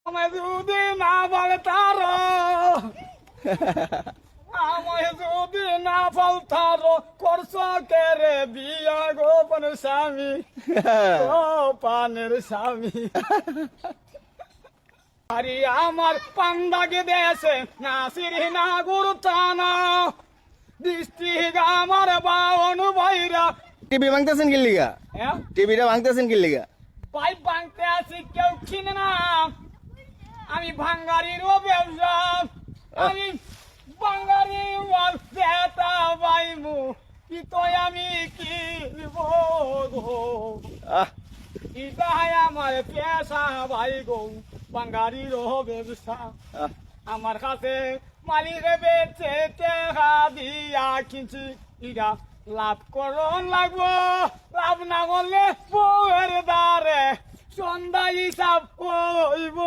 আমায় যদি না বলে তার আমায় যদি না ফলতার করছ কেরে বিয়া গোপন স্বামী ও পানের স্বামী আরে আমার পান্দাকে দেশে নাসির না গুরুতানা দৃষ্টি আমার বাউন ভাইরা টিভি ভাঙতেছেন কি লিগা? হ্যাঁ টিভিটা ভাঙতেছেন কি লিগা? পাইপ ভাঙতে আছি কেউ কিনে না আমি ভাঙ্গারিরও ব্যবসা আমি বাঙ্গারি বেতা বাইমু কি তো আমি কিনব গো আহ ইতাই আমার পেশা ভাই গো বাঙ্গারিরও ব্যবসা আহ, আমার কাছে মালিক বেচে টেকা দিয়া কিনছি ইরা লাভ করন লাগবো লাভ না করলে বউয়ের দ্বারে সন্ধ্যা হিসাব হইব